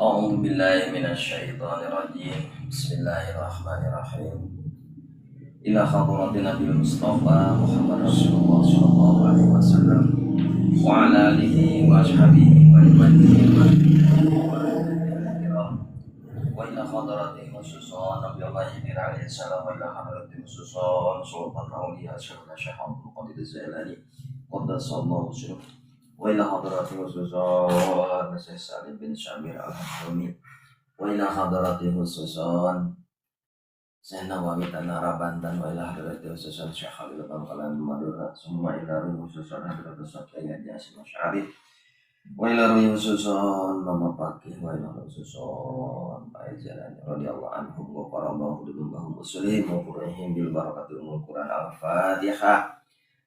أعوذ بالله من الشيطان الرجيم بسم الله الرحمن الرحيم إلى حضرة النبي المصطفى محمد رسول الله صلى الله عليه وسلم وعلى آله وأصحابه وإلى حضرة خصوصا نبي الله جبريل عليه السلام وإلى حضرة خصوصا سلطان الأولياء شيخنا الشيخ عبد القادر الجيلاني قدس الله سره وإلى حضرة خصوصا Syekh Salim bin Syamir Al-Hakami wa ila hadrati khususan Syekh Nawawi Tanara Banten wa ila hadrati khususan Syekh Khalil Bangkalan Madura semua ila ruh khususan hadrati Syekh Jasim Syarif wa ila ruh khususan Mama Pakih wa ila ruh khususan Pak Jalan radhiyallahu anhum wa qaramahu lidunbahum muslim wa qurihim bil barakatil Quran Al-Fatihah.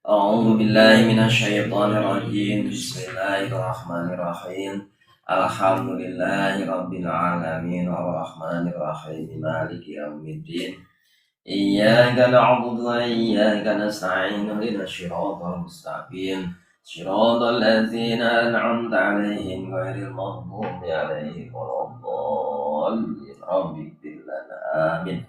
A'udzu billahi minasyaitonir rajim. Bismillahirrahmanirrahim. Alhamdulillahi rabbil alamin arrahmanir rahim maliki yaumiddin. Iyyaka na'budu wa iyyaka nasta'in ihdinas siratal mustaqim. Siratal ladzina an'amta 'alaihim ghairil maghdubi 'alaihim waladdallin. Rabbi ighfir lana. Amin.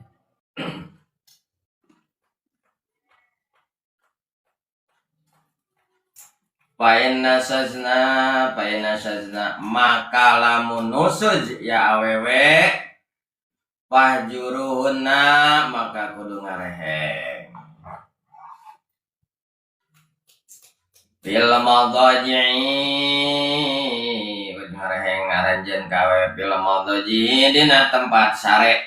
Paina sajna maka lamun nusuj ya awewe pahjuruhunna maka kudu ngareheng bil madaji'i kudu ngareheng ngaranjeun kawe bil madaji'i dina tempat sare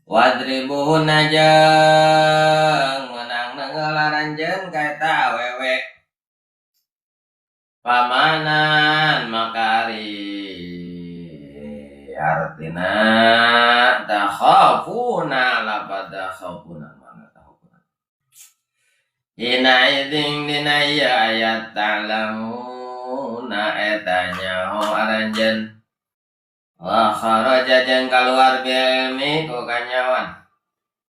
wadribuhunna jeung menang ngelaranjeun ka eta awewe pamanan makari artina takhafuna labada khafuna mana takhafuna ina iding dina ya ayat ta'lamuna etanya ho aranjen wa kharaja jeung kaluar bilmi ku kanyawan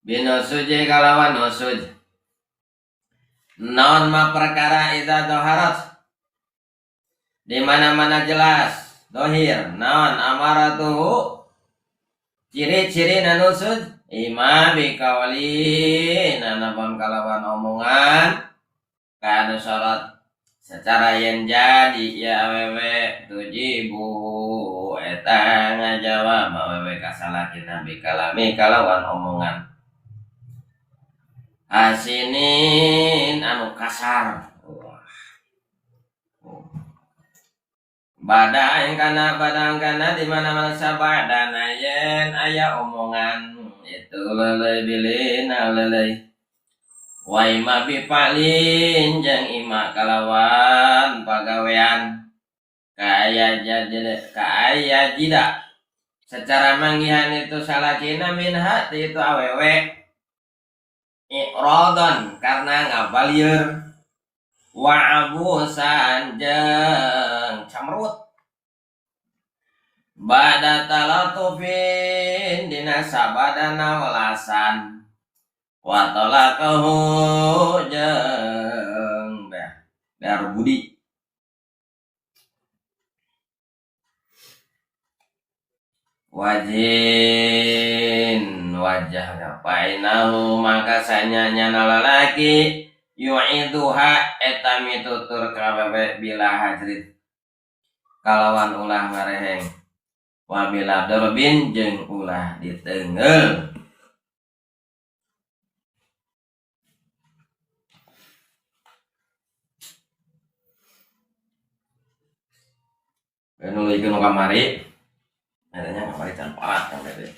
binusuji kalawan nusuj naon ma perkara idza dhaharat di mana-mana jelas dohir naon amaratuhu ciri-ciri nanusud ima bikawali nanapun kalawan omongan kanu syarat secara yang jadi ya awewe tujibu eta ngajawab awewe kasalakina bikalami kalawan omongan hasinin anu kasar badang kana di mana-mana sabadana yen aya omongan itu lelei bilina lelei wa ima bipalin jeung ima kalawan pagawean kaya jida secara manggihan itu salakina minha itu awewe iqradan karena ngabalieur wa abusan jeung camrut bada talatufin dina sabadana welasan wa talaqahu jeung ber budi wajin wajah painahu maka sanyanya lalaki yu'iduha eta mitutur kawewe bila hajrit kalawan ulah ngareheng wa bila darbin jeung ulah diteungeul nuluykeun kamari adanya kamari can parat kan teh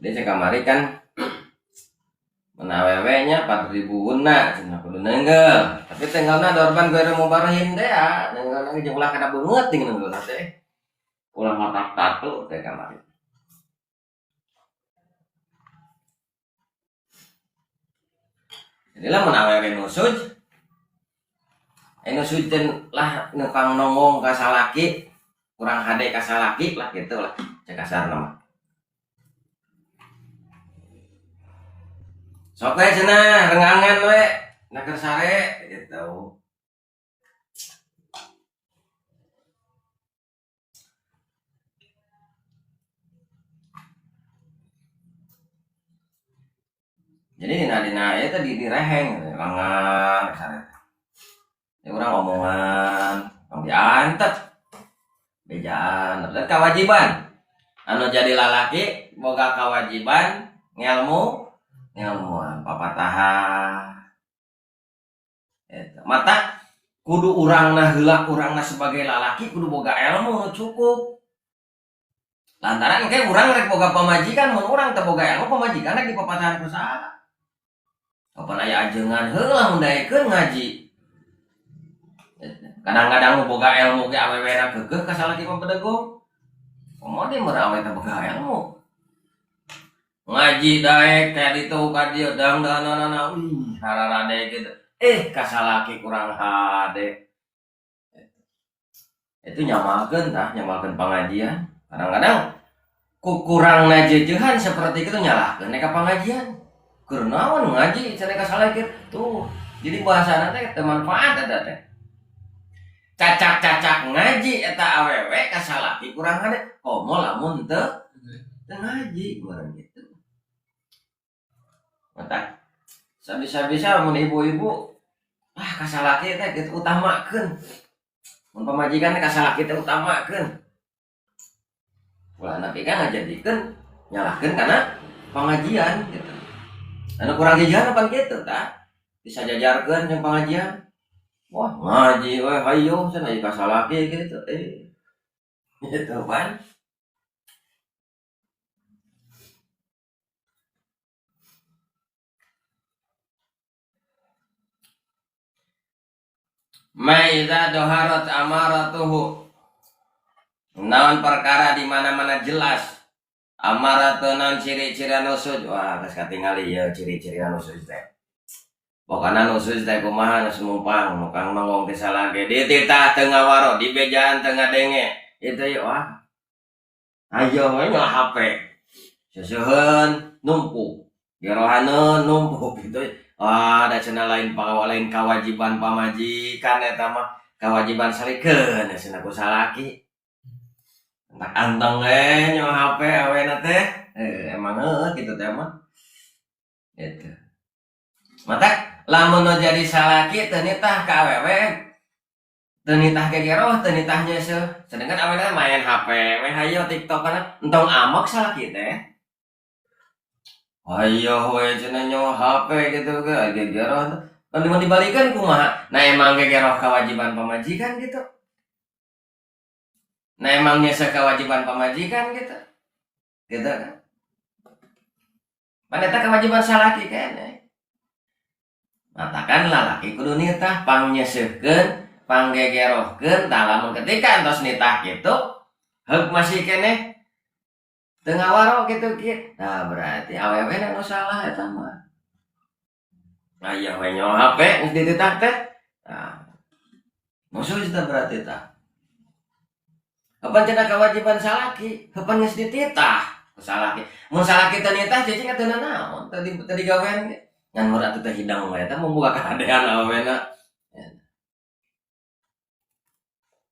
jadi kamari kan menawewe-nya 4.000 na cenah kudu neungeul tapi tenggalna dorban gue mau barahin teh ya neungeulna jeung ulah kada beungeut ting neungeulna teh ulah matak tatu teh kamari jadilah menawewe nusuj nusuj teh lah nukang nongong ka salaki kurang hade ka salaki lah gitu lah cek kasarna mah sok teh cenah rengangan we naker sare gitu Jadi dina eta direheng langan kasar. Ya urang omongan diantet bejaan dan kewajiban anu jadi lalaki boga kewajiban ngelmuan papataha eta mata kudu urangna heula urangna sebagai lalaki kudu boga ilmu cukup lantaran engke urang rek boga pamajikan mun urang teu boga ilmu pamajikan rek di papatahan ku saha kapan aya ajengan heula mun daekeun ngaji kadang-kadang boga ilmu ge awewena keukeuh ka salaki pambedegong komo dia merawat boga ilmu ngaji daek kayak ditu ka dieu dangdanana hararade gitu ka salaki kurang hade itu nyamalkeun pengajian kadang-kadang kurangna jejehan seperti itu nyalahkeun ka pengajian keur naon ngaji cenah ka salaki tuh jadi bahasana teh teu manfaat eta teh cacak ngaji eta awewe ka salaki kurang hade komo lamun teu ngaji urang gitu. Mata sabisa-bisa mun ibu-ibu ka salaki teh kitu utamakeun. Mun pamajikan teh ka salaki teh utamakeun. Ulah nabi kan ngajadikeun nyalahkeun kana pengajian gitu. Anu kurang jajan apa kitu tah? Bisa jajarkeun jeung pengajian. Wah ngaji we hayo cenah ka salaki gitu gitu kan maiza doharat amaratuhu naon perkara di mana-mana jelas amaratunan ciri-ciri anu sujud wah geus katingali ya ciri-ciri anu sujud teh pokoknya nusus teh kumaha nu mumpang mukang mangong teh salage di titah teu ngawaro di bejaan teu ngadenge itu ya wah ayo we nyola HP seuseun numpuk gerohaneun numpuk gitu da cenah lain kewajiban pamajikan eta mah kewajiban salikeun cenah ku salaki entak anteng we nyola HP awena teh emang kitu teh mah itu mata lamun jadi salaki teu nitah ka awewe teu nitah gegeroh teu nitah nyeuseum sedangkan awewe main HP we hayo TikTok kana entong amek salaki teh hayo we cenah nyawa HP gitu ge gegeroh teh mun dibalikeun kumaha nah emang gegeroh kewajiban pamajikan gitu nah emang nyeuseum kewajiban pamajikan gitu kan pan eta kewajiban salaki keneh matakan lalaki kudu nitah pangnyeuseukeun panggegerohkeun tah lamun ketika entos nitah kitu heuk masih keneh teu ngawaro kitu kieu nah berarti awewe anu salah eta mah aya we nyawa HP geus dititah teh nah musuh eta berarti tah kapan cenah kewajiban salaki kapan geus dititah ku salaki mun salaki teu nitah cicing teu naon teu digawean ge ngan murah teh hidang we eta membuka kahadean awena.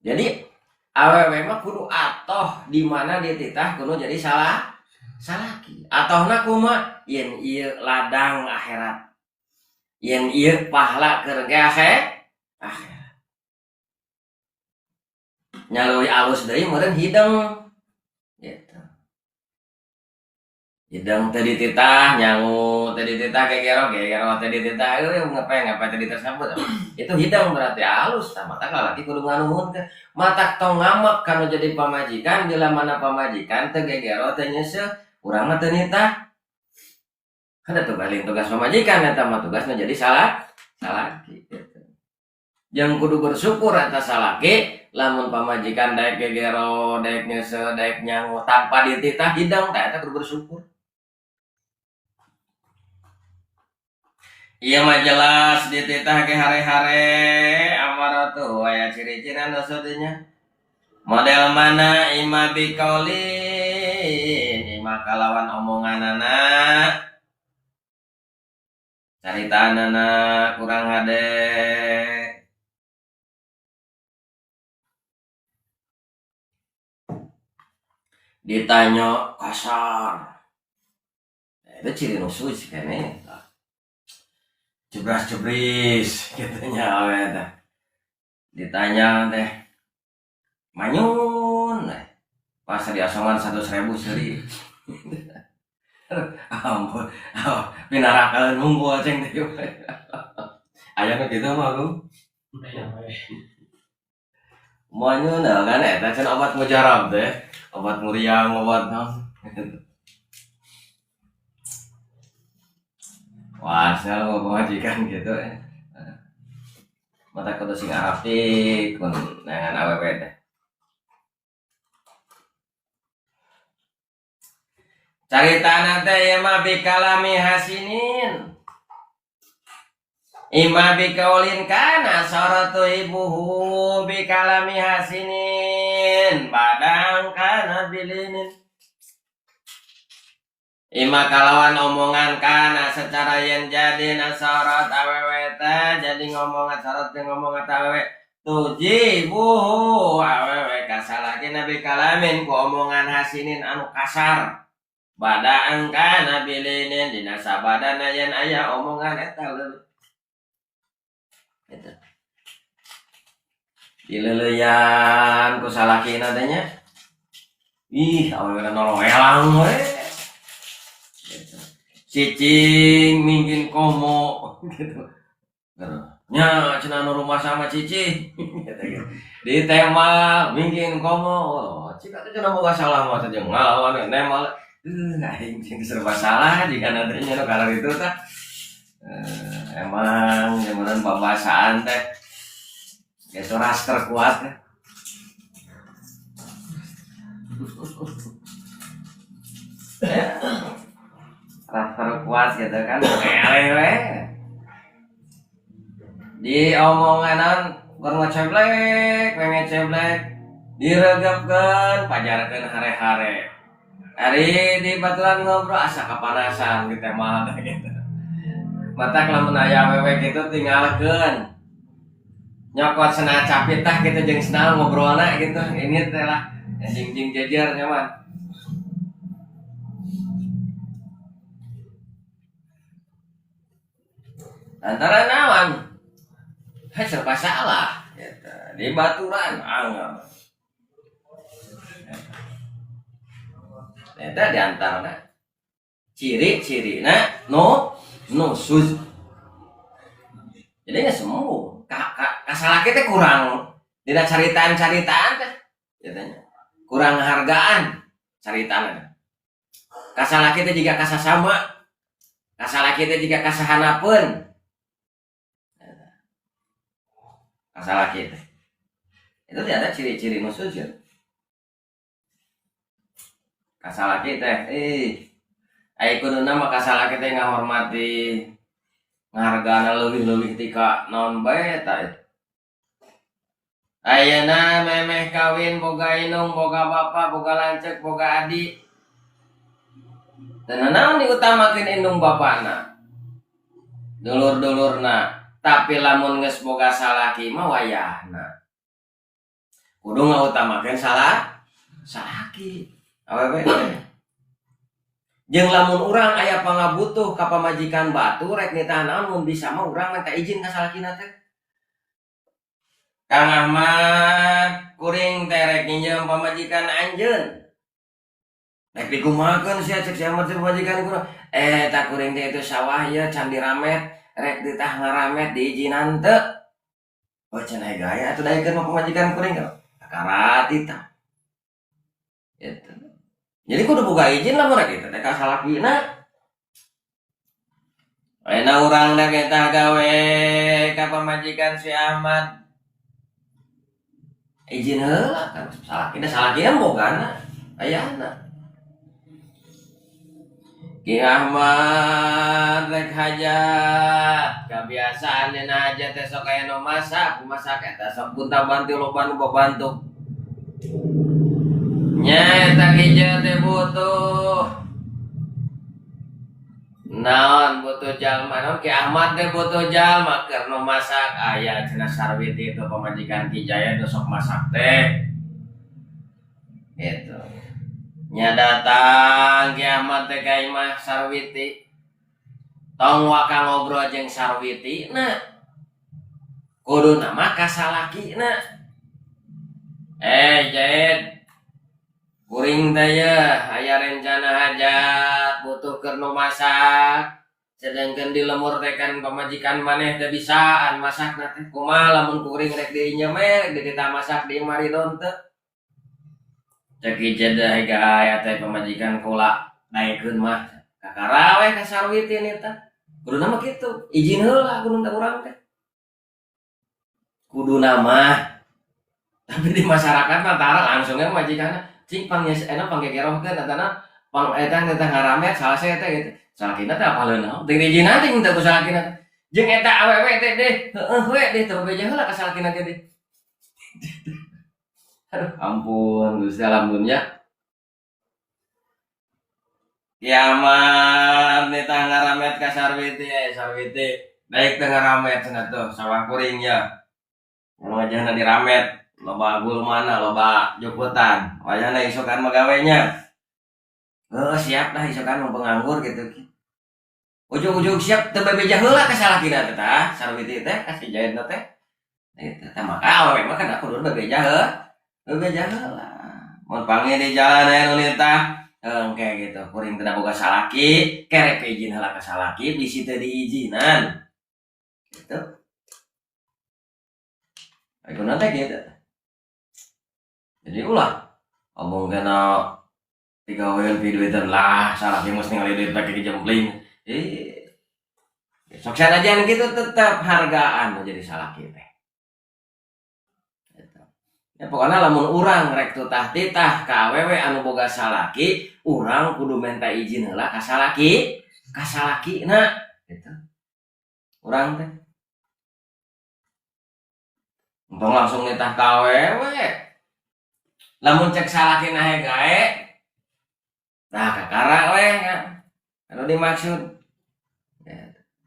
Jadi awewe mah kudu atoh di mana dia titah kudu jadi salaki. Atohna kumaha? Yen ieu ladang akhirat. Yen ieu pahala keur akhirat. Nyalui alus deui meureun hidang. Gitu. Hidang teh dititah nyangu teh dititah gegeroh teh dititah ngapain teh tersambut itu hidang berarti halus tah mata lalaki kudu nganuhunkeun mata tong ngamek kana jadi pamajikan bila mana pamajikan teh gegeroh teh nyeuseum urang mah teu nitah kada tugas pamajikan eta mah tugasna jadi salaki jeung kudu bersyukur eta salaki lamun pamajikan daek gegeroh daek nyeuseum daek nyangu tanpa dititah hidang tah eta kudu bersyukur. Iya mah jelas dititah ke hare-hare amaratu aya ciri-ciri anu satunya model mana ima biqaulin ima kalawan omonganana caritaanana kurang hade ditanya kasar itu ciri nusus keneh jebras-jebris gitunya awe teh. Ditanya teh manyun pas di asoman 100.000 seri. Ampun, pinarakan nunggu aceng teh. Aya nu kitu mah lu. Manyun kan eta can obat mujarab teh, obat muriang, obat naon. Wah, saya mau majikan gitu ya. Mata kudu sing Arabik kun dengan awewe teh. Caritana teh ieu mah bikalami hasinin. Ima bikaulin kana soratu ibuhu bikalami hasinin badang kana bilinin. Ima kalawan omongan kana secara yen jadi nasorot awewe teh jadi ngomongan sorot jeung ngomongan awewe tujibuhu awewe kasalakina bikalamin ku omongan hasinin anu kasar. Badang kana bilinin dina sabadana yen aya omongan eta leuleut. Eta. Dileuleyan ku salakina teh nya. Ih, awewe noloelang we. Cicing minggin komo gitu. Nya cenah nu rumah sama cicing. Di tema minggin komo. Cika teh cenah boga salah mah teh ngalawan nemal. Aing serba salah jika nantinya nu kalar itu tah. Emang jaman babasaan teh geus ras terkuat teh. Ras terkuat gitu kan ngelewe. Di omonganan keur ngoceblek, pengen ceblek, diregepkeun, pajarkeun hare-hare. Ari di baturan ngobrol asa kapanasan gitu mah gitu. Matak lamun aya awewe kitu tinggalkeun. Nyokot cenah capit tah kitu jeung senal ngobrolna gitu. Ini teh lah jing jejer nyaman. Antara nawan serba salah gitu. Di baturan angel. Eta di antarana ciri-cirina nusuz. Jadi nggak semua kasalaki teh kurang dina caritaan teh katanya kurang hargaan caritaan. Kasalaki teh jiga kasasama, kasalaki teh jiga kasahanapeun. Kasalaki teh itu tidak ada ciri-ciri nusuz ya. Kasalaki teh ai kuduna mah kasalaki teh ngahormati ngahargaana leuwih-leuwih tika naon bae eta. Ayeuna memeh kawin boga inung, boga bapa, boga lanceuk, boga adik. Dan naon diutamakeun indung bapana? Dulur-dulurna. Tapi lamun geus boga salaki mah wayahna. Kudu ngautamakeun salaki. Awewe jeung lamun urang aya pangabutuh ka pamajikan batu rek nitah naon mun bisa mah urang minta izin ka salakina teh. Kang Ahmad kuring teh rek nginjem pamajikan anjeun. Rek dikumahakeun sia cek si Ahmad teh pamajikan kurang. Tak kuring teh itu sawah ya can diramet rek ditah ngaramet diizinan teu. Oh cenah gaya atuh daekeun mah pamajikan kuring ka. Karati tah. Gitu. Jadi kudu boga izin lah mereka kita teh ka salakina. Ayeuna urang da kita gawe ka pamajikan si Ahmad. Izin heula kan salakina bogana ayana. Ki Ahmad rek hajat, kebiasaan dina hajat teh sok aya nu masak eta sok punta bantu loba nu babantu. Nya eta hijau teh butuh naon butuh jalma naon Ki Ahmad teh butuh jalma keur nu masak aya cenah Sarwiti itu pamajikan Ki Jaya teh sok masak teh gitu. Nya datang Ki Ahmad teh ka imah Sarwiti tong waka ngobrol jeung sarwiti na kudu nama kasalaki na Jed kuring taya aya rencana hajat butuh keur nu masak sedangkan di lemur tekan pamajikan maneh teh bisaan masak teh kumaha lamun kuring rek dinya meh rek dititah masak di maridon teh cek ijed aya teh pamajikan kula daekeun mah kakara we ka sarwiti ini teh kudu nama kitu izin heula kudu teh urang teh kudu nama tapi di masyarakat mah tara langsungnya majikanna cing pangnya enak panggegerohkeun atana pang eta ngaramet salase teh gitu salakina teh apaleun naon teu diizina teh minta ku salakina jeung eta awewe teh deh heueuh we deh teu bebeja heula ka salakina teh deh aduh ampun Gusti alhamdulillah kiamat neta ngaramet ka sarwiti sarwiti daek teh ngaramet cenah tuh sawah kuring ya nu ngajahna diramet loba gul mana loba juputan wayahna isokan magawenya siap dah isokan mau penganggur gitu ujung-ujung siap teu bebeja heula ka salakina teh tah sarwiti teh ka si jaedna teh eta teh maka awewe mah kana kudu bebeja heula mun panggil di jalan aya nu nitah engke gitu kuring teu boga salaki kerek izin heula ka salaki bisi teu diizinan gitu ayeuna teh gitu jadi ulah ngomong kena tiga wel duitan lah salah dia mesti ngali duit pakai jempling sok sanajan gitu tetap hargaan menjadi salah kita ya pokoknya lamun urang rek tutah titah ka awewe anu boga salaki urang kudu minta izin heula ka salakina gitu urang teh untung langsung nitah ka awewe lamun cek salakina gae nah kakara we anu dimaksud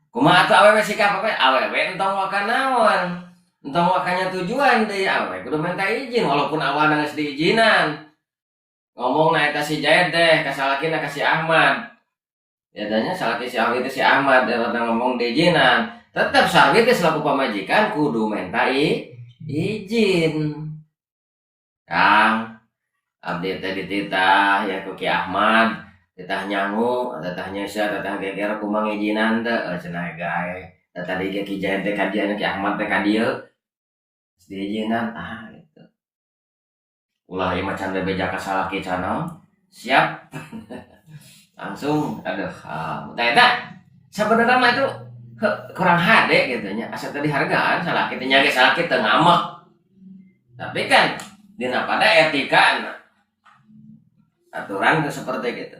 kumaha atuh awewe sikap apa awewe entong waka naon entong wakanya tujuan deui awewe kudu minta izin walaupun awalna geus diizinan ngomongna eta si Jaed deh ka salakina ka si Ahmad biasanya salaki si Ahmad itu si Ahmad dia ngomong diizinan tetap sarwi teh selaku pamajikan kudu minta izin Kang, abdi teh dititah ya ku Ki Ahmad, titah nyangu, titah nyesa, titah geger kumaha ngijinan teh cenah gae. Tadi ge Ki Jaed teh ka dieu, Ki Ahmad teh ka dieu. Diizinan gitu. Ulah ieu macan bebeja ka salaki cana. Siap. Langsung aduh, eta sebenarnya mah itu kurang hade gitu nya. Asa teh dihargaan salaki teh nya ge salaki teu ngamek. Tapi kan dina pada etika aturan seperti gitu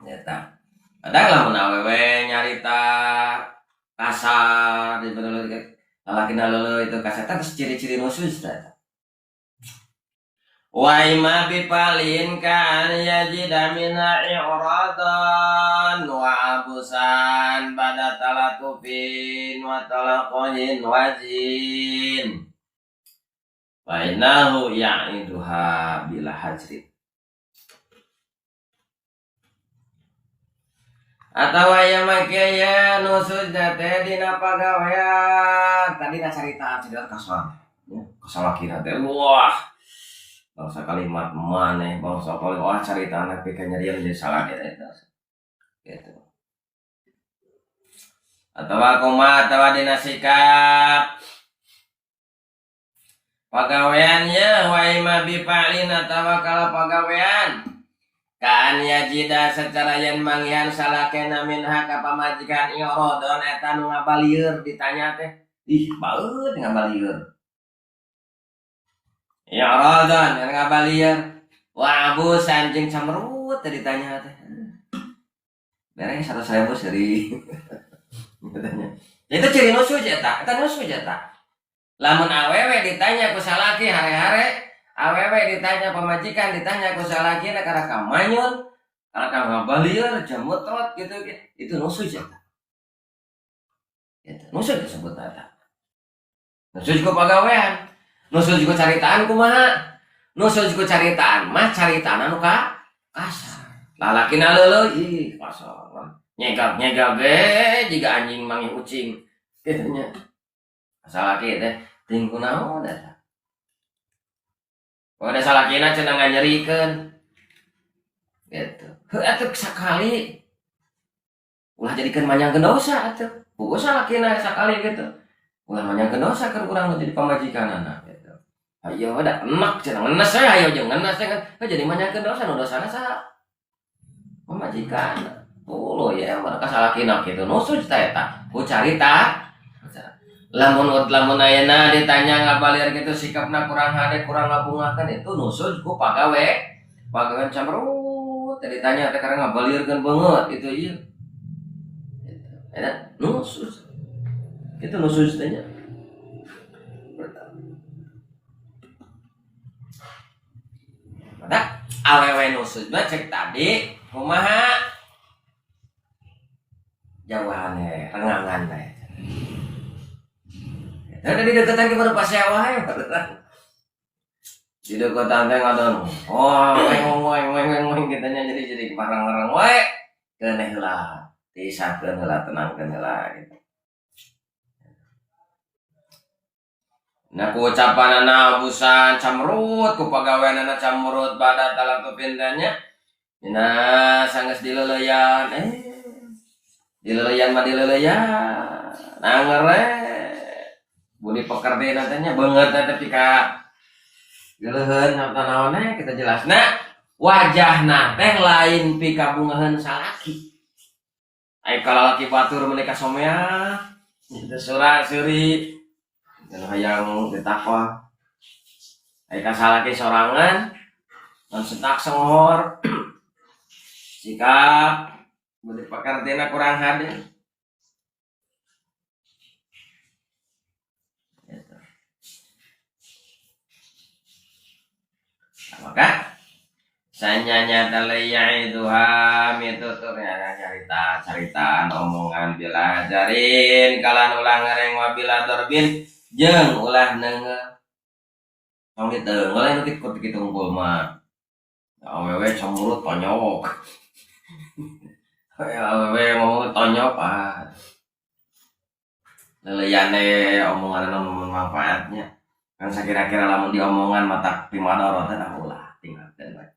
nyata kadang lamun awewe nyarita kasar di bener lalakina leuleuh itu kasar teh ciri-ciri nusus teh wa ima bipalin kan yajida mina i'radan wa abusan pada talatufin wa talaqohin wajin wa innahu ya'iduha bila hajrin atawa ya makaya nusud teh dina pagawean tadi carita cerita kasar ya kasalakina teh wah bangsa kalimat maneh bangsa paling wah carita anak pika nyarian jadi salah eta gitu atawa kumaha atawa dina sikap pagaweannya wa ima bipalin atawa kala pagawean kaan yajida secara yen mangyan salakena minha ka pamajikan irodon eta nu ngabalieur ditanya teh ih baeut ngabalieur ya rodan yang ngabalieur wa abus anjing camrut tadi ditanya teh beres 100.000 seri katanya itu ciri nusu eta nusu eta lamun awewe ditanya ku salaki hare-hare awewe ditanya pamajikan ditanya ku salaki na karena kamanyun karena ngabalieur jamutot gitu itu nusu eta itu nusu disebut eta nusu juga pagawean nusul juga caritaan kumaha nusuk ku caritaan mah caritaan anu kasar lalakina leuleuh ih kasar nyegak ge jiga anjing manggih ucing kitu nya salaki teh ting kunaon eta pada salakina cenah nganyerikeun gitu heuh atuh sakali ulah jadikeun manyangkeun dosa atuh puguh salakina sakali gitu ulah manyangkeun dosa keur urang jadi pamajikanana gitu ayo da enak cenah ngenes we ayo jeung ngenes kan jadi manyangkeun dosa nu dosana saha pamajikan ulo ya mereka salakina kitu nusuk eta ku carita lamun ayeuna ditanya ngabaliar gitu sikapna kurang hade kurang ngabungakeun itu nusuk ku pagawean camrut ditanya teh karena ngabaliarkeun beungeut itu ieu eta nusuk itu nusuk teh nya mata awewe nusuk mah cek tadi kumaha jauhane rengangan teh tadi deketan ke pas sewa ya di deketan teh ngadon weng kitanya jadi barang-barang we keneh lah tisahkeun heula tenangkeun heula gitu nah ku ucapanana abusan camrut ku pagaweanana camrut badat talatu pindanya dina sanggeus dileuleyan dileuleyan mah dileuleyan nangere budi pekerti nantinya banget tapi ka geuleheun apa naonnya kita jelasna wajahna teh lain pika bungaheun salaki ai kalalaki batur menika somea itu surah suri dan hayang ditakwa ai ka salaki sorangan dan setak senghor sikap budi pekertina kurang hadir maka sanyanya dalaya itu mitutur ya caritaan omongan bila jarin kalan ulah ngareng wabila dorbin jeung ulah neungeul tong diteungeul anu kitu unggul mah awewe cemurut tonyok awewe ngomong tonyok leleyane omongan anu manfaatnya kan sakira-kira lamun diomongan mata pimadorot teh ulah tinggalkeun bae.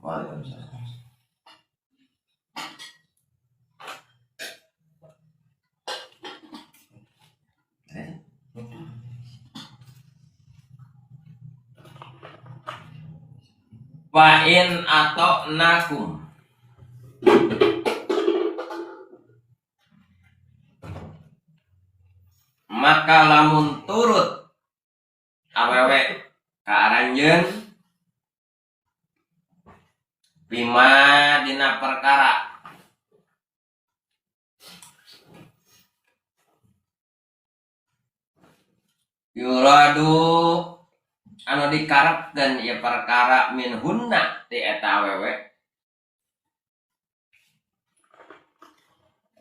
Waalaikumsalam. Fa'in atau nakum maka lamun turut awewe ka aranjeun bima dina perkara yuradu anu dikarepkeun ieu perkara min hunna ti eta awewe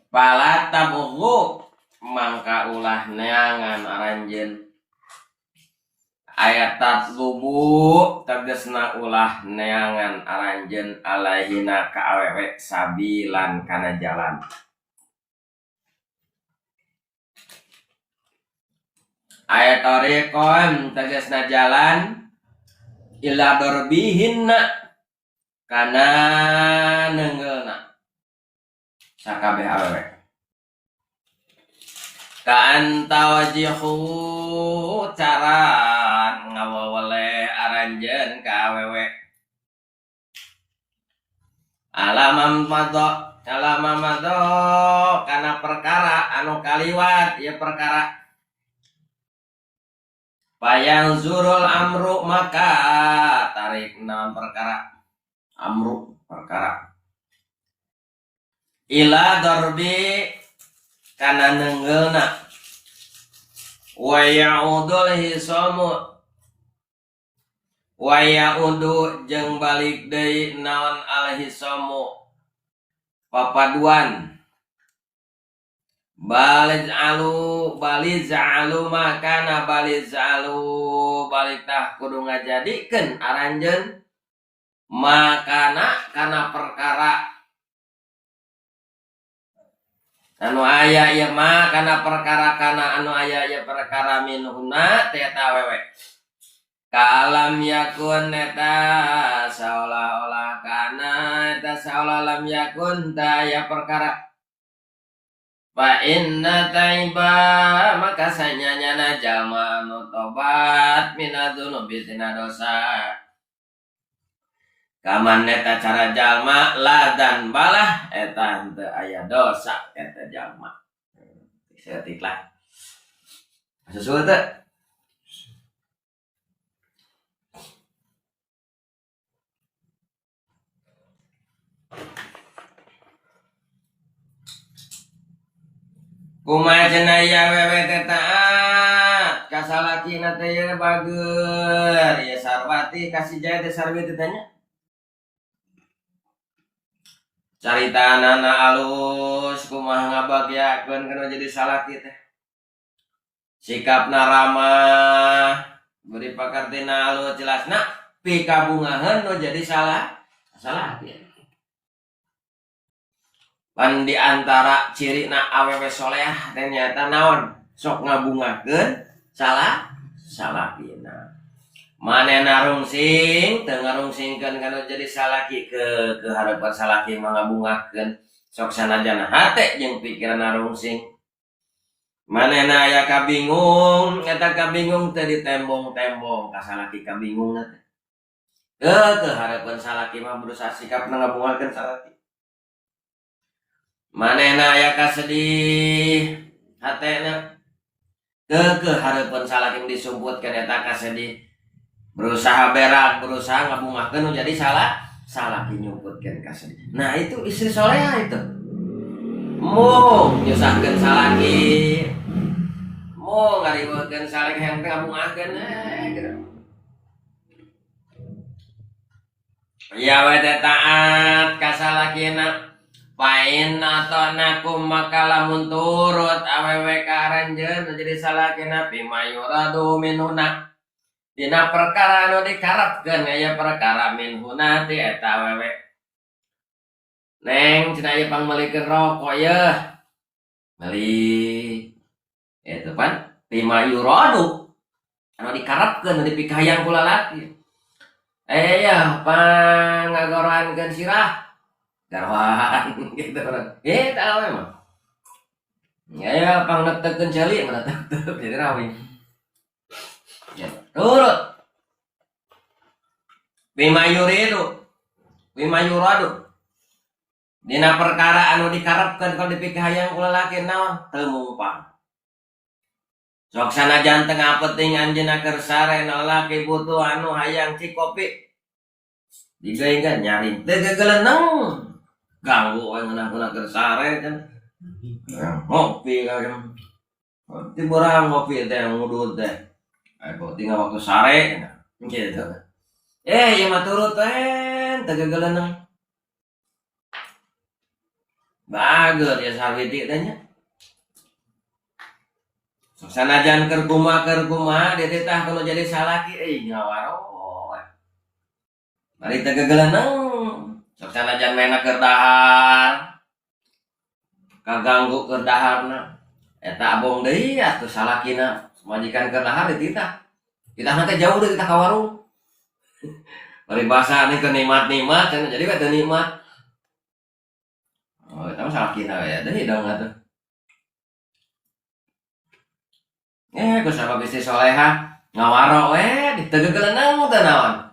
pala tabughu mangka ulah neangan aranjeun ayat tatlubu tegasna ulah neangan aranjeun alaihina ka awewe sabilan kana jalan ayat tariqon tegasna jalan ila dorbihinna kana neungeulna sakabeh awewe ka anta wajihu cara ngawawale aranjeun ka awewe alamam mado kana perkara anu kaliwat ieu perkara payang zurul amru maka tarik naon perkara amru perkara ila darbi kana neungeulna wa ya'udul hisamu wa ya'udu jeung balik deui naon al hisamu papaduan balizalu makana balizalu balik tah kudu ngajadikeun aranjeun makana kana perkara anu aya ieu mah kana perkara kana anu aya ieu perkara minhuna teh eta awewe kalam yakun eta saolah-olah kana eta saolah lam yakun ta ya perkara fa inna taiba maka sanyanyana jalma anu tobat minadzunubi tina dosa kaman eta cara jalma ladan balah eta henteu aya dosa eta jalma setik lah sesuatu teh kumaha cenah ieu awewe teh taat ka salakina teh ieu bageur ieu sarwati kasih jaya teh sarwi teh tanya caritanana alus kumaha ngabagyakeun kana jadi salaki teh sikapna ramah beri pakartina alus jelasna pikabungaheun nu jadi salaki pan di antara cirina awewe soleah ternyata naon sok ngabungakeun salakina manehna rungsing teu ngarungsingkeun kana jadi salaki ke harapan salaki mah ngabungakeun sok sanajana hate jeung pikiranna rungsing manehna aya kabingung eta kabingung teu ditembong-tembong ka salaki kabingungna teh ke harapan salaki mah berusaha sikapna ngabungakeun salaki manehna aya kasedih hatena ke hareupeun salaki disumputkeun eta kasedih berusaha berak berusaha ngabungakeun jadi salaki nyumputkeun kasedih nah itu istri soleha itu mung nyusahkeun salaki mung ngariweukeun salaki yang ngabungakeun gitu ya we teh taat ka salakina pain atau nakum maka lamun turut awewe karanjeun jadi salakina pimayuradu minhuna dina perkara anu dikarepkeun aya perkara minhuna ti eta awewe neng cenah ieu pangmelikeun rokok yeuh meuli eta pan pimayuradu anu dikarepkeun anu dipikahayang ku lalaki ya pangagorohankeun sirah garwan gitu orang tahu emang ya pang nektekeun celi mah tetep jadi rawi ya turut bimayuradu dina perkara anu dikarepkeun kalau dipikahayang ku lalaki naon teu mumpang sok sanajan teu ngapeting anjeunna keur sare lalaki butuh anu hayang cikopi digaengkeun nyaring teu gegeleneng ganggu orang anak keur sare kan ngopi kan tiborang ngopi teh ngudut teh aku tinggal waktu sare gitu ieu mah turut teh teu gegeleneng bageut ya sarwiti teh nya sok sanajan keur kumaha dia teh tah kalau jadi salaki ngawaro bari teu gegeleneng sok sanajan mena keur dahar kaganggu keur daharna eta abong deui atuh salakina majikan keur dahar dititah teh jauh deui kita ka warung bari bahasa keur nikmat-nikmat cenah jadi teu nikmat oh eta mah salakina we deui dong atuh ku sabab istri soleha ngawaro we teu gegeleneng teu naon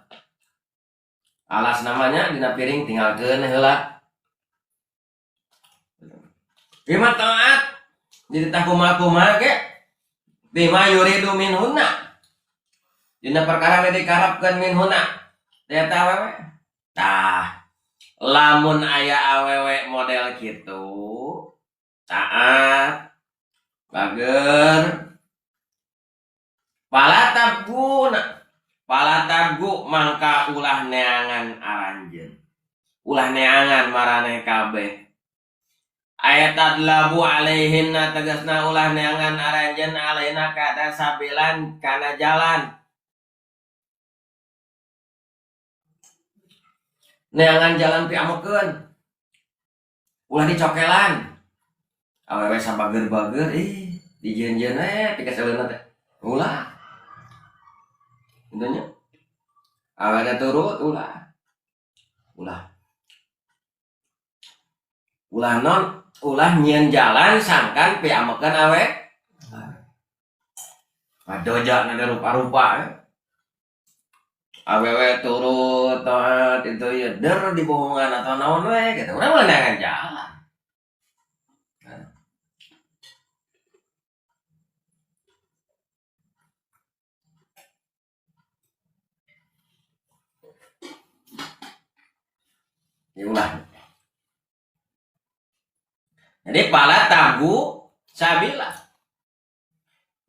alas namanya dina piring tinggalkeun heula. Bima taat jadi tah kumaha ge bima yuridu minhunna dina perkara we dikarepkeun minhunna eta awewe tah lamun aya awewe model kitu taat bageur palatabgu mangka ulah neangan aranjeun ulah neangan maraneh kabeh ayat adlabu alaihinna tegasna ulah neangan aranjeun alaina kada sabilan kana jalan. Neangan jalan pi amekeun. Ulah dicokelan. Awewe sabager-bager dijieun-jieun ti kasaleuna teh. Ulah. Intunya. Awewe turut ulah. Ulah non, ulah nyieun jalan sangkan pi amekeun awe. Adoja nada rupa-rupa. Awewe turut taat itu ya der di bohongan atau naon we gitu. Urang mah neangan jalan. Ya ulah. Jadi pala tagu sabila.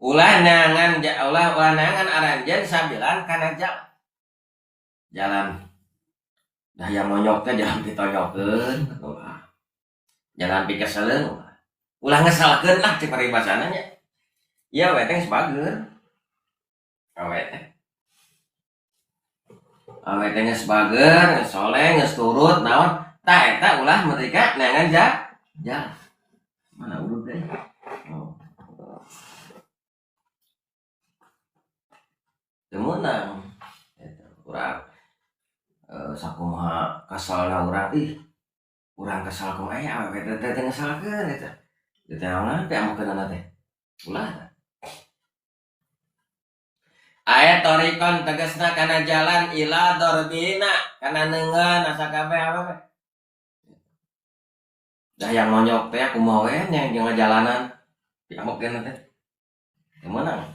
Ulah neangan aranjeun sabilan kana jalan. Jalan. Dah yang monyok teh jalan ditonyokeun. Jalan pi keseleun. Ulah ngesalkeun lah cek paribasana nya. Ya we teh sebager. Awe teh geus bager, geus soleh, geus turut naon? Tah eta ulah mereka neangan jalan. Mana urut deh. Oh. Temenang. Eta urang sakumaha kasalna urang urang kesal ku aya awewe teh ngesalkeun eta. Teu teh naon teh amekeunana teh. Ulah. Ayat torikon tegasna kana jalan ila dorbina kana neungeun asa kabeh apa. Dah yang monyok teh kumaha we yang ngajalanan di amekeun teh. Temenang.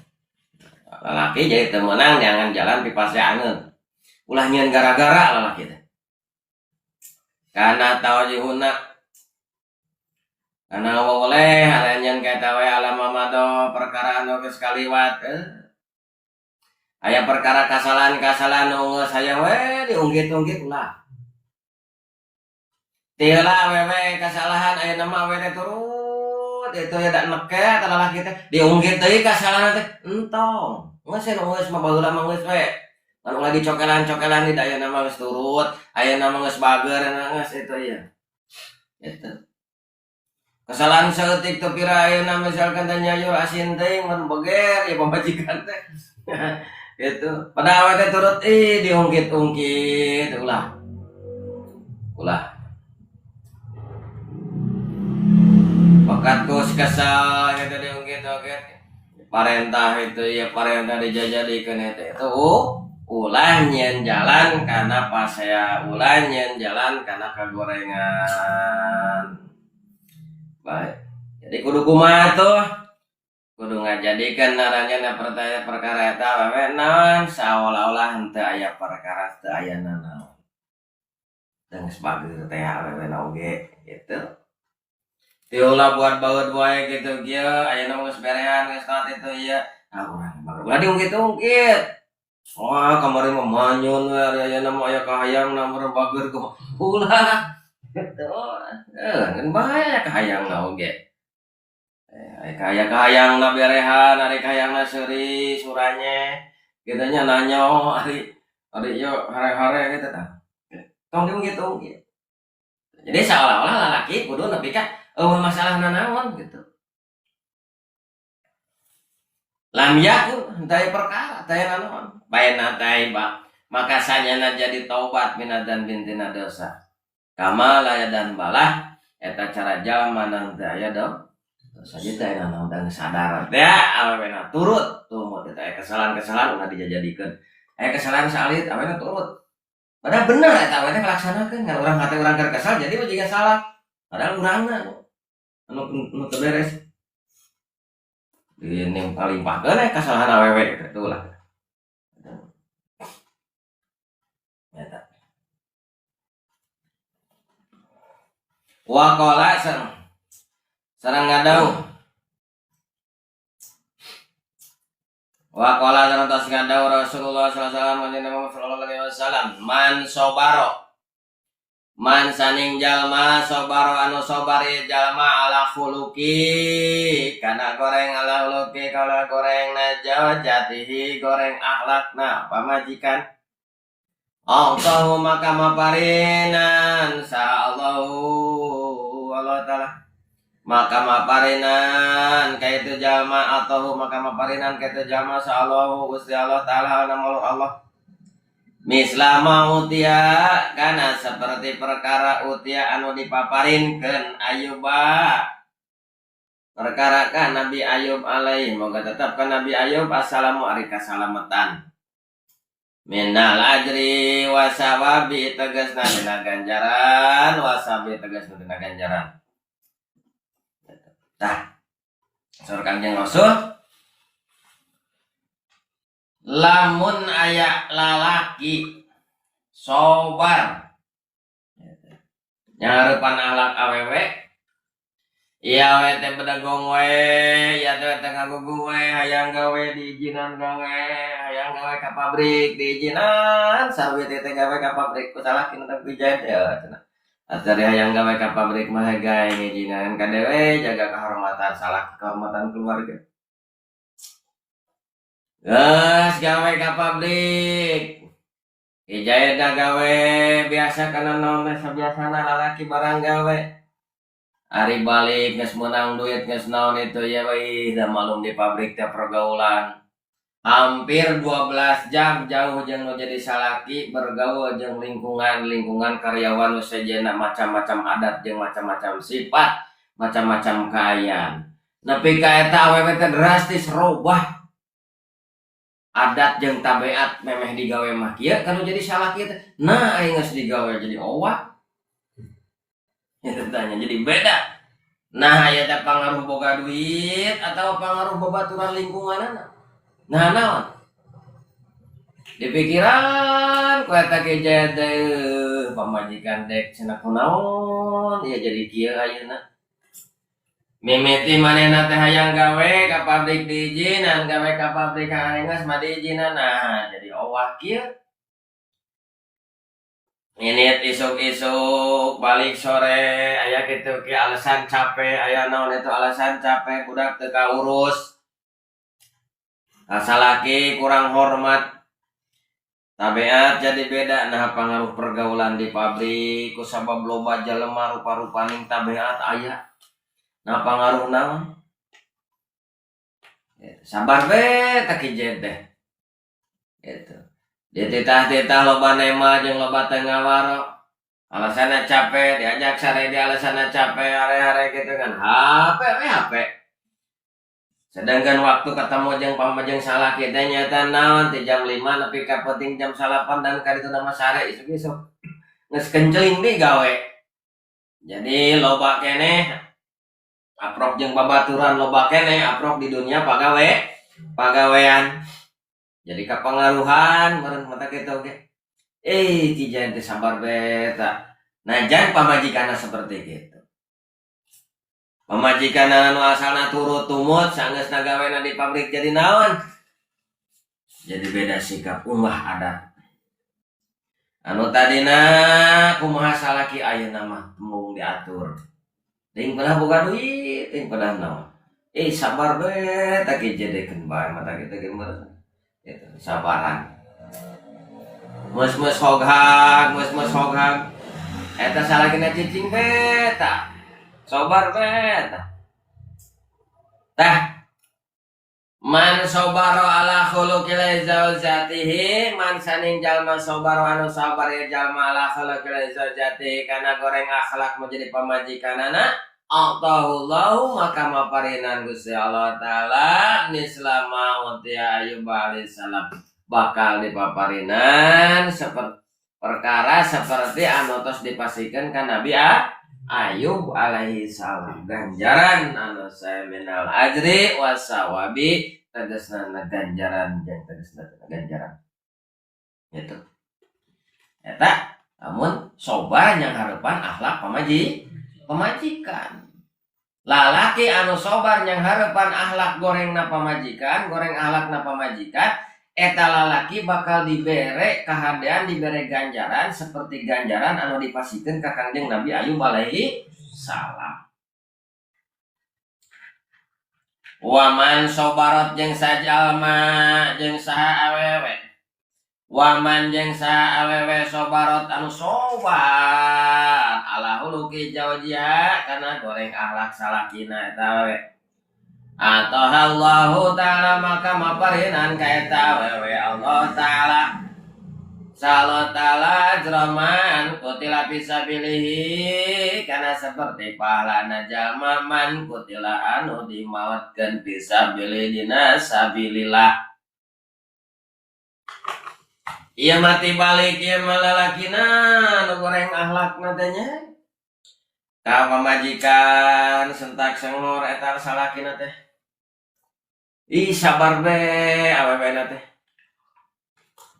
Lalaki jadi temenang jangan jalan di paseaneun. Ulah nyieun gara-gara lalaki teh. Kana tawajihuna kana boleh aranjeun kaeta we alamamado perkara anu geus kaliwat. Aya perkara kasalahan nu geus aya we diunggit-unggit ulah. Tila awewe kasalahan aya nama awewe turut itu ya dak neke ka lalaki teh diunggit deui kasalahan teh entong. Geus geus mah baheula mah geus we. Kan ulah dicokelan-cokelan di aya nama geus turut, aya nama geus bager geus itu ya. Eta. Kesalahan saeutik teu pira ayeuna misalkan teh nyayur asin teuing mun beger ya pamajikan teh. Gitu. Pada awet teh turut diungkit-ungkit ulah. Bakat kus kesal itu diungkit-ungkit. Parentah itu ya parentah dijajadikeun eta itu ulah nyieun jalan kana pasea, ulah nyieun jalan kana kagorengan. Baik. Jadi kudu kumaha tuh? Kudu ngajadikeun naranjeunna perkara eta we naon saolah-olah henteu aya perkara teu aya naon. Teu geus bager teh awewe oge gitu. Teu ulah buat baut wae gitu kieu ayeuna geus berehan geus naon itu ieu. Urang bager. Ulah diungkit-ungkit. Wah, kamari mah manyun we ayeuna mah aya kahayang namun bager kumaha. Ulah. Gitu. Kan bahaya kahayangna oge. Kayak kahayang na berehan, ari kahayang na seuri suranye, kitanya nanyo, ari yo hare-hare gitu tah. Tong gitu. Jadi seolah-olah lalaki kudu nepi ka masalah naon gitu. Lam yakun taya perkara, taya naon. Baena taiba, maka sanyana jadi taubat minadan bintina dosa. Kama layadan balah eta cara jalma nang daya dong. Saja teh naon dan sadar teh awena turut tuh mau teh kesalahan-kesalahan ulah dijadikeun. Kesalahan salit awena turut. Padahal bener eta awena ngalaksanakeun ngan urang hate urang keur kesal jadi mah jiga salah. Padahal urangna anu teu beres. Ini paling pakeun kesalahan awewe gitu lah. Eta. Wa qala sareng ngadau. Wa qala sareng tos ngadau Rasulullah sallallahu alaihi wasallam man sobaro Man saning jalma sobaro anu sobari jalma ala khuluqi kana goreng ala khuluqi kana goreng najaw jatihi goreng akhlakna pamajikan Allahu maka maparinan sa Allah taala maka maparinan kaitu jalma atau maka maparinan kaitu jalma sa Allah Gusti Allah taala nama Allah Mislama utia kana seperti perkara utia anu dipaparinkeun Ayuba perkara kan Nabi Ayub alaih moga tetap kan Nabi Ayub assalamu ari kasalamatan minal ajri wasawabi tegasna dina ganjaran wasabi tegasna dina ganjaran tah sur Kangjeng Rasul lamun aya lalaki sobar nyarepan ahlak awewe iya we teh bedagong we ya teh ngagugung we hayang gawe diizinan gawe hayang gawe ka pabrik diizinan sawi teh gawe ka pabrik ku salah kinu teh bijaya ya cenah atari hayang gawe ka pabrik mah gawe ngijinan ka dewe jaga kehormatan salah kehormatan keluarga Gas gawe ka pabrik Ijaya gawe biasa kana naon sabiasana lalaki barang gawe Ari balik geus menang duit geus naon itu ya we da malum di pabrik teh pergaulan hampir 12 jam jauh jeung nu jadi salaki bergaul jeung lingkungan karyawan nu sejenna macam-macam adat jeung macam-macam sifat macam-macam kaayaan nepi ka eta awewe teh drastis robah adat jeung tabeat memeh digawe mah kieu kanu jadi salaki teh nah aing geus digawe jadi owak eta tanya jadi beda nah aya teh pangaruh boga duit atau pangaruh babaturan lingkunganna nah naon dipikiran ku eta ge jade pamajikan dek cenah kunaon ya jadi kieu ayeuna mimiti manehna teh hayang gawe ka pabrik diizinan gawe ka pabrik ka arengas mah diizinan nah jadi owah kieu Minit isuk-isuk balik sore aya kitu ki alasan capek aya naon itu alasan capek budak teu kaurus asalaki kurang hormat tabeat jadi beda nah pangaruh pergaulan di pabrik ku sabab loba jelema rupa-rupaning tabeat aya nah pangaruh naon sabar we tak ijet deh gitu dititah-titah loba nema jeung loba teu ngawaro alasanna capek diajak sare di alasanna capek are-are gitu kan HP sedangkan waktu ketemu jeung pamajeng salaki teh nyaeta naon ti jam 5 nepi ka penting jam 8 dan kaditu nama sare isuk-isuk geus kenceling di gawe jadi loba keneh aprok jeung babaturan loba keneh aprok di dunia pagawean jadi kapangaruhan meureun mata kitu ge tijan teh sabar beta najan pamajikanna seperti kitu pamajikanna anu asalna turut tumut saenggeusna gawena di pabrik jadi naon jadi beda sikap ulah adat anu tadina kumaha salaki ayeuna mah mung diatur ting pernah boga duit ting pernah naon sabar beta ge jedekeun bae mata kitu ge meureun itu sabaran mus hoghag eta salakina cicing beta sabar beta tah man sobaro ala khuluqil zaujatihi man saning jalma sobaro anu sabar ya jalma ala khuluqil zaujatihi kana goreng akhlak menjadi pamajikanana Allahu maka maparinan Gusti Allah taala mislama utia Ayub alaihissalam bakal dipaparinan seperti perkara seperti anu tos dipasikeun ka Nabi Ayub alaihissalam ganjaran anu sae minal ajri wasawabi tegasna ganjaran jeung tegasna ganjaran itu eta namun soba yang harapan akhlak pamajikan lalaki anu sobar yang harapan akhlak gorengna pamajikan goreng akhlakna pamajikan eta lalaki bakal dibere kahadean dibere ganjaran seperti ganjaran anu dipasikeun ka Kangjeng Nabi Ayub alaihi salam. Waman sobarot jeung sajalma jeung saha awewe. Waman jeung saha awewe sobarot anu sobar ala huluki jawjiha kana goreng akhlak salakina eta awewe. Atahallahu ta'ala maka maparinan ka eta awewe Allah ta'ala. Salat ta'ala ajraman kutila fisabilihi kana seperti pahalana jalma man kutila anu dimaotkeun fisabilihi dina sabilillah. Ieu mati balik ieu malalakina nu goreng akhlakna teh nya ka pamajikan sentak sengor eta salakina teh. Ih sabar be awewena teh.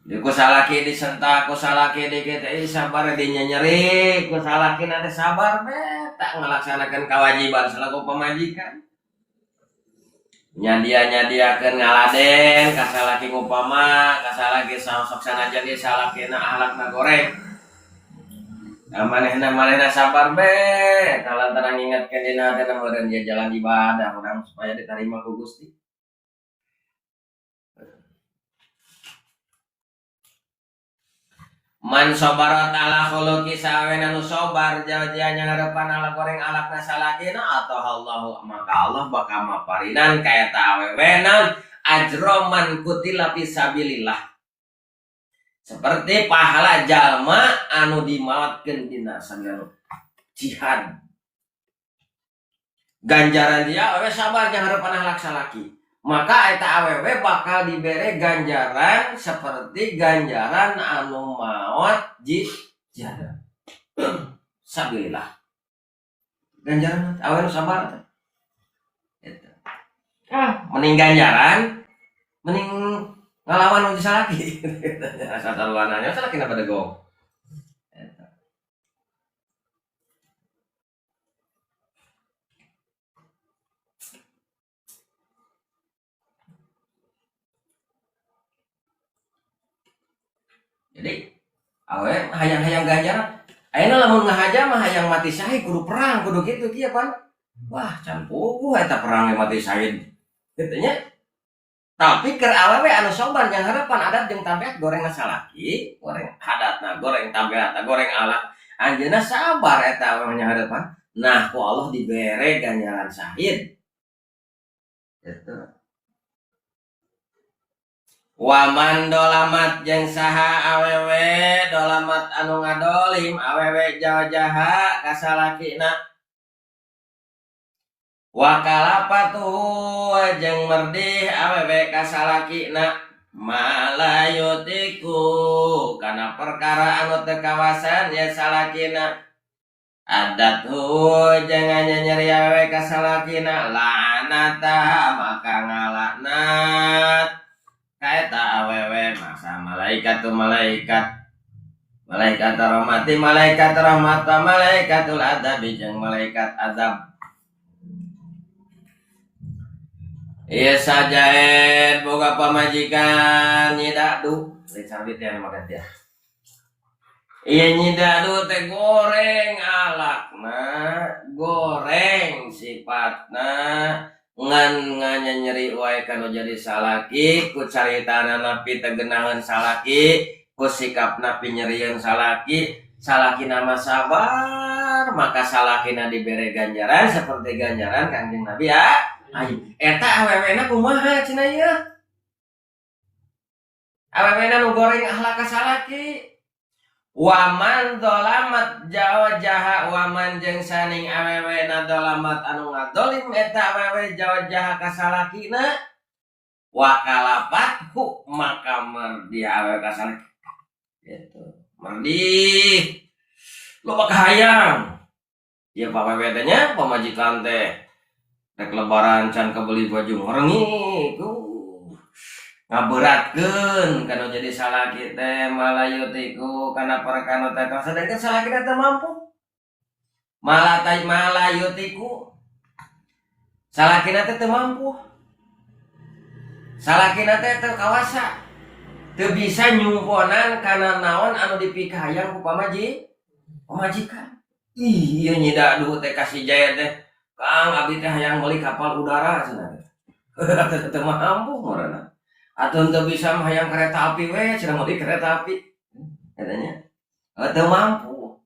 Ku salaki disentak, ku salaki dikit, sabar dinya nyeri, ku salaki nanti sabar be, tak ngelaksanakan kewajiban selaku pemajikan. Nyadia-nyadiakeun ngaladen, kasalaki ngupama, kasalaki sok sanajan dia salaki na ahlakna goreng. Manehna sabar be, talantaran ingatkeun dina hati meureun dia jalan ibadah urang supaya diterima ku Gusti. Man sobarot ala khuluqi sawena nu sobar jawjianya ngarepan ala goreng alakna salakina atau Allah maka Allah bakal maparinan kaya ta awewenan ajroman kutila fisabilillah seperti pahala jalma anu dimaotkeun dina sabana jihad ganjaran dia awewe sabar jeung ngarepan alak salaki maka eta awewe bakal dibere ganjaran seperti ganjaran anu maot jihad sabilillah ganjaran awewe sabar eta mending ganjaran mending ngalawan nu disalaki asa taluanana salakina pada go jadi awe hayang-hayang ganjaran ayeuna lamun ngahaja mah hayang mati syahid kudu perang kudu kitu kieu pan wah can puguh eta perang mati syahid kitu nya tapi keur awewe anu sobar yang harapan adat jeung tabiat goreng salaki goreng adatna goreng tabiatna goreng alak anjeunna sabar eta awewe nya harapan nah ku Allah dibere ganjaran syahid gitu. Waman dolamat jeung saha awewe dolamat anu ngadolim awewe jaha kasalakina wakalapatuhu jeung merdih awewe kasalakina malayutiku kana perkara anu teu kawasan ya salakina adathu jeung nyeri awewe kasalakina lanata maka ngalaknat kaita awewe masa malaikat rahmati malaikat rahmat malaikatul adab jeung malaikat azab ieu sajaed boga pamajikan nyidadu dicabit ya maka dia ieu nyidadu teh goreng alakna goreng sifatna ngan nyeri wae kanu jadi salaki ku caritana napi tegenahan salaki ku sikap napi nyerieun salaki nama sabar maka salakina dibere ganjaran seperti ganjaran Kangjeng Nabi Ayub eta awewena kumaha cenah ieu awewena nu goreng akhlak salaki waman dolamat jaha waman jeung saning awewe na dolamat anu ngadolim eta awewe jaha kasalakina wakalafathu maka merdi awewe kasalaki gitu merdi loba kahayang ieu pawewe teh nya pamajikan teh rek lebaran can kabeli baju ngeureungi ngaberatkeun kana jadi salaki teh malayutiku kana perkara teh sedengkeun salaki teh mampu malayutiku salaki teh teu mampu salaki teh teu kawasa teu bisa nyumponan kana naon anu dipikahayang ku pamajikan. Iya nyida duh teh kasih Jaya teh. Kang abdi teh hayang meuli kapal udara cenah. Teu mampu ngaranna. Atuh teu bisa hayang kereta api we cenah meuli kereta api. Katanya. Teu mampu.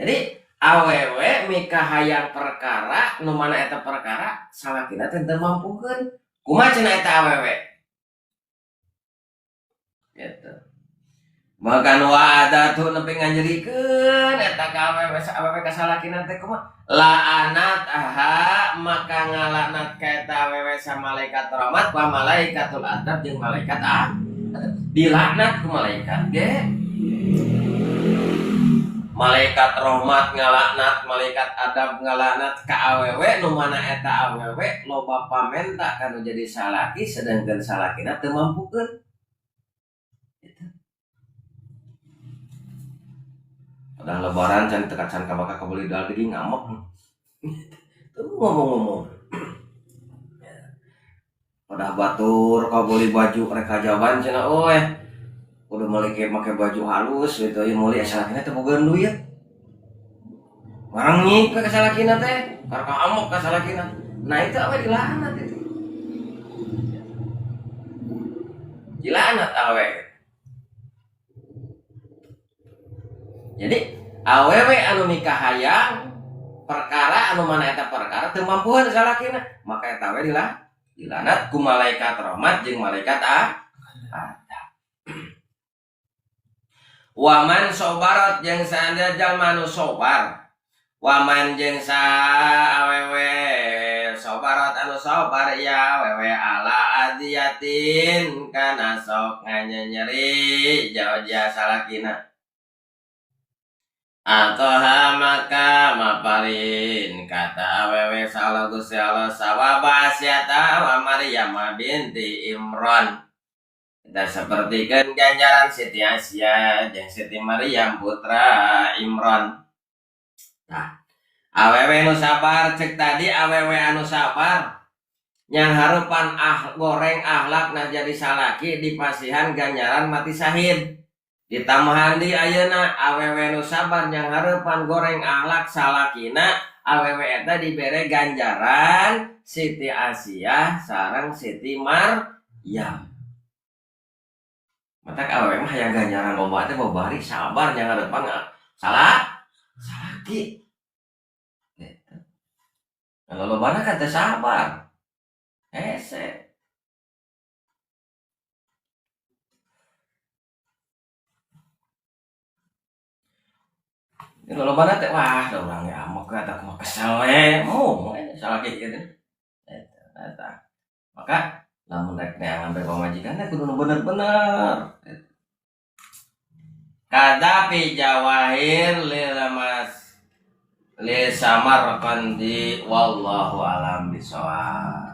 Jadi awewe mika hayang perkara nu mana eta perkara salakina teh teu mampukeun. Kumaha cenah eta awewe? Gitu. Makan wada tuh nepi ngajrikeun eta ka awewe ka salakina teh kumaha? La'anat aha maka ngalaknat ka eta awewe sa malaikat rahmat wa malaikatul adab jeung malaikat dilaknat ku malaikat ge. Malaikat rahmat ngalaknat, malaikat adab ngalaknat ka awewe nu mana eta awewe loba pamenta kanu jadi salaki sedangkan salakina teu mampukeun. Udah lebaran can tekan ka beli dal geuning ngamuk. Tuh ngomong-ngomong. Udah batur ka beli baju rek kajaban cenah oe. Udah mulai make baju halus gitu ya mulai salakina teh bogeun duit. Barang nyik ka salakina teh, karka amok ka salakina. Nah itu awe dilaknat itu. Dilaknat awe. Jadi awewe anu nikah hayang perkara anu mana eta perkara teu mampuhan salakina, maka eta we dilaknat ku malaikat rahmat jeung malaikat adab. Waman sobarat jeung saanda jalma nu sobar. Waman jeung sa awewe sobarat anu sobar ya awewe ala adiyatin kana sok nganyeri jauh-jauh salakina. Atoha maka maparin kata awewe salah Gusti Allah sawaba asyata wa Maryam binti Imran. Dan seperti kan ganjaran Siti Asya jeung Siti Maryam putra Imran. Nah, awewe nu sabar cek tadi awewe anu sabar yang harupan goreng akhlak nah jadi salaki dipasihan ganjaran mati syahid. Ditambahan di ayeuna awewe nu sabar yang harupan goreng akhlak salakina awewe eta dibere ganjaran Siti Asiyah sareng Siti Maryam. Matak awewe mah hayang ganjaran loba teh babari sabar yang harupan salaki. Gitu. Kalau lobana kan teh sabar. Hese. Kalau mana teh wah da urang ge amok eta kumaha kesel we salah kieu teh eta maka lamun rek neangan bae pamajikan teh kudu bener-bener kadapi jawahir lil samar kandi wallahu alam bisawab.